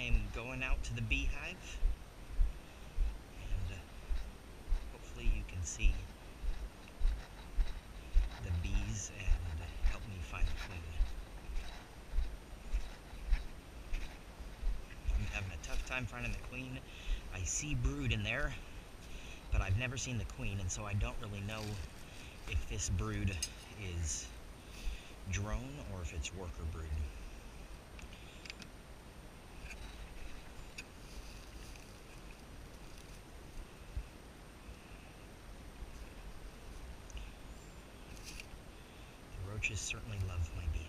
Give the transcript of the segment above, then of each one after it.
I am going out to the beehive, and hopefully you can see the bees and help me find the queen. I'm having a tough time finding the queen. I see brood in there, but I've never seen the queen, and so I don't really know if this brood is drone or if it's worker brood. The roaches certainly love my beehive.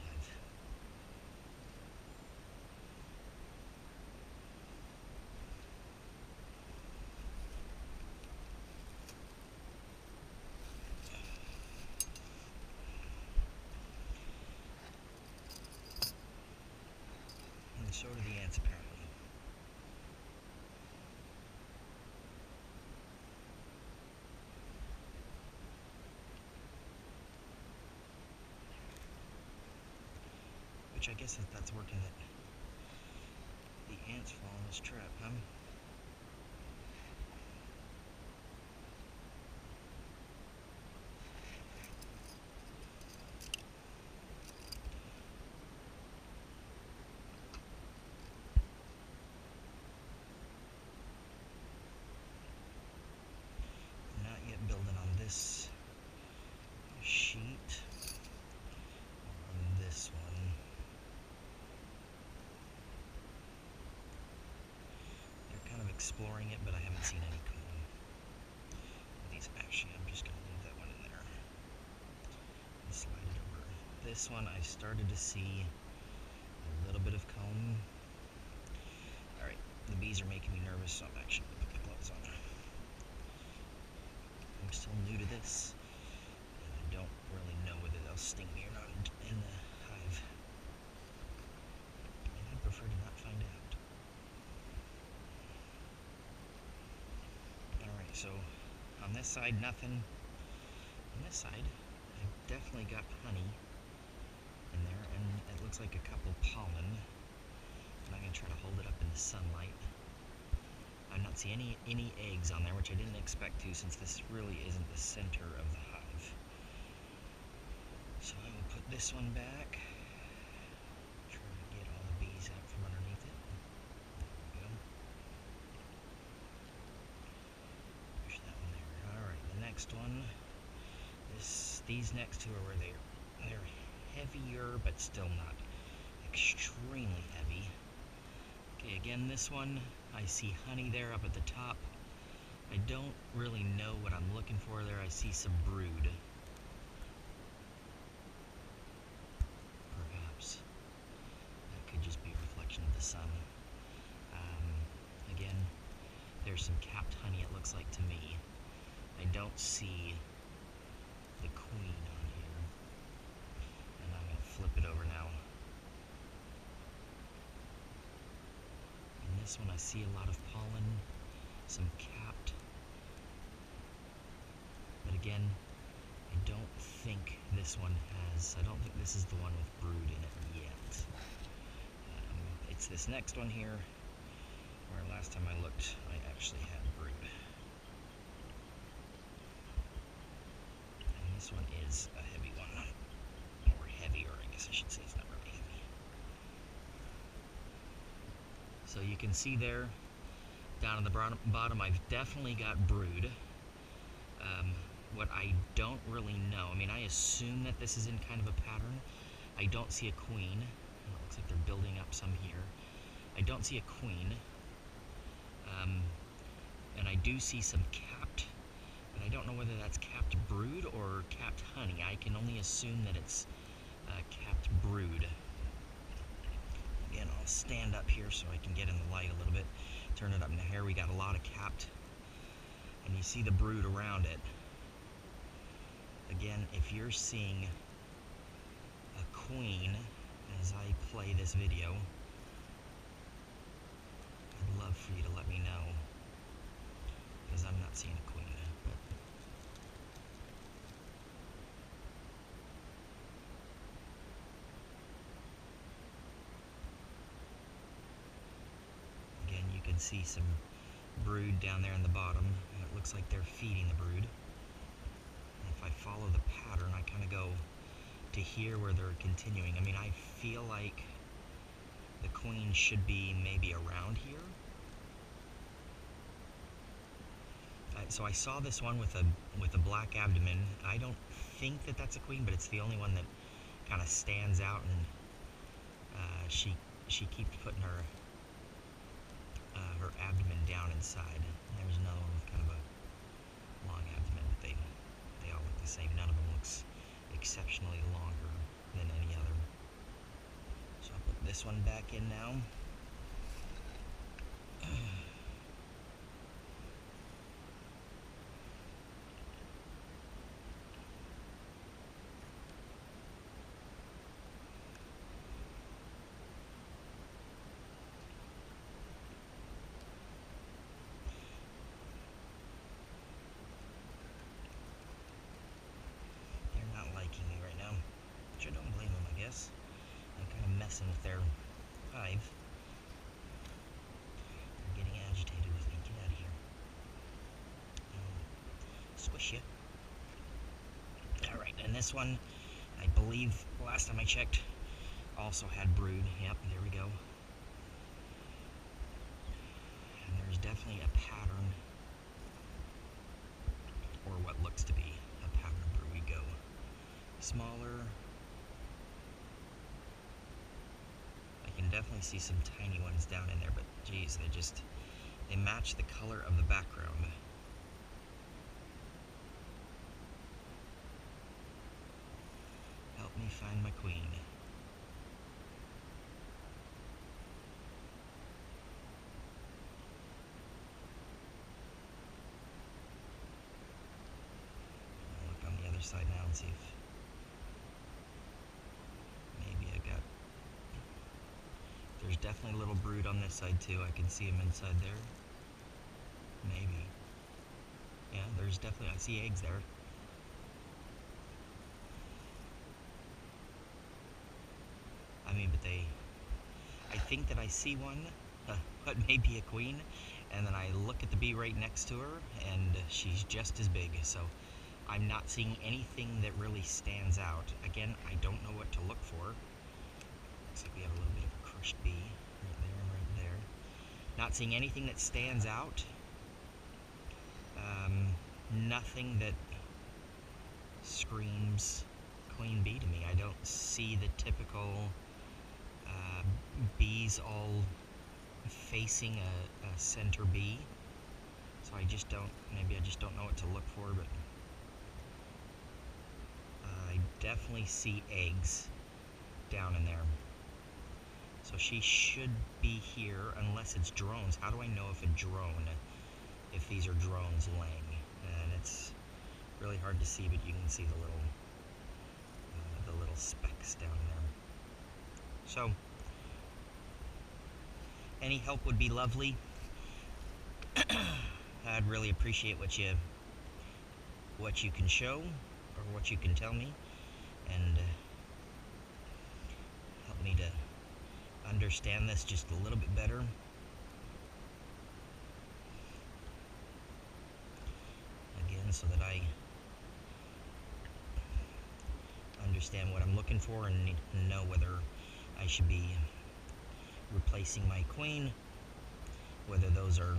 And so do the ants, apparently. Which I guess that's working, that the ants fall in this trap, huh? Not yet building on this sheet, or on this one. They're kind of exploring it, but I haven't seen any comb. These, actually, I'm just going to leave that one in there and slide it over. This one I started to see a little bit of comb. Alright, the bees are making me nervous, so I'm actually going to put my gloves on. I'm still new to this, and I don't really know whether they'll sting me or not in the hive. And I'd prefer to not find out. Alright, so on this side, nothing. On this side, I've definitely got honey in there, and it looks like a couple pollen. And I'm going to try to hold it up in the sunlight. I'm not seeing any eggs on there, which I didn't expect to, since this really isn't the center of the hive. So I will put this one back. Try to get all the bees out from underneath it. There we go. Push that one there. Alright, the next one. These next two are where they're heavier, but still not extremely heavy. Okay, again, this one, I see honey there up at the top. I don't really know what I'm looking for there. I see some brood. Perhaps. That could just be a reflection of the sun. Again, there's some capped honey, it looks like to me. I don't see the queen on here. And I'm going to flip it over now. This one I see a lot of pollen, some capped, but again, I don't think this one has, I don't think this is the one with brood in it yet. It's this next one here, where last time I looked, I actually had brood. And this one is a heavy one, or heavier, I guess I should say. It's not really heavy. So you can see there, down at the bottom, I've definitely got brood. What I don't really know, I mean, I assume that this is in kind of a pattern. I don't see a queen. It looks like they're building up some here. I don't see a queen. And I do see some capped, but I don't know whether that's capped brood or capped honey. I can only assume that it's capped brood. Again, I'll stand up here so I can get in the light a little bit. Turn it up. Now here we got a lot of capped, and you see the brood around it. Again, if you're seeing a queen as I play this video, I'd love for you to let me know, because I'm not seeing a queen. But see some brood down there in the bottom, and it looks like they're feeding the brood. And if I follow the pattern, I kind of go to here where they're continuing. I mean, I feel like the queen should be maybe around here. So I saw this one with a black abdomen. I don't think that that's a queen, but it's the only one that kind of stands out, and she keeps putting her abdomen down inside. There's another one with kind of a long abdomen, but they all look the same. None of them looks exceptionally longer than any other. So I'll put this one back in now. Which I don't blame them, I guess. I'm kind of messing with their hive. They're getting agitated with me. Get out of here. Squish you. Alright, and this one, I believe, last time I checked, also had brood. Yep, there we go. And there's definitely a pattern, or what looks to be a pattern of brood. We go smaller. I can definitely see some tiny ones down in there, but geez, they match the color of the background. Help me find my queen. I'll look on the other side now and see if maybe I got... There's definitely a little brood on this side too. I can see them inside there. Maybe. Yeah, there's definitely, I see eggs there. I mean, but I think that I see one, what may be a queen, and then I look at the bee right next to her, and she's just as big. So I'm not seeing anything that really stands out. Again, I don't know what to look for. Looks like we have a little bit of a crushed bee right there and right there. Not seeing anything that stands out. Nothing that screams queen bee to me. I don't see the typical bees all facing a center bee. So maybe I just don't know what to look for, but I definitely see eggs down in there. So she should be here, unless it's drones. How do I know if these are drones laying? And it's really hard to see, but you can see the little specks down there. So, any help would be lovely. I'd really appreciate what you can show, or what you can tell me, and help me to understand this just a little bit better. Again, so that I understand what I'm looking for and know whether I should be replacing my queen, whether those are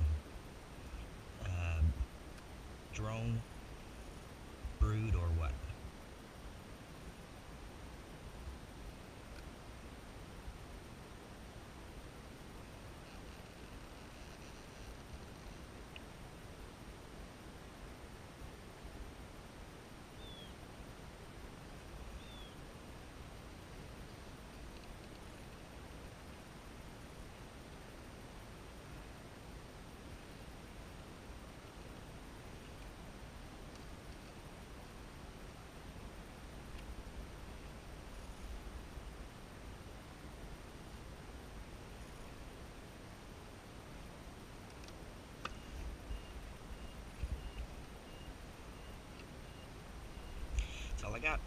drone, brood, or what. That's all I got.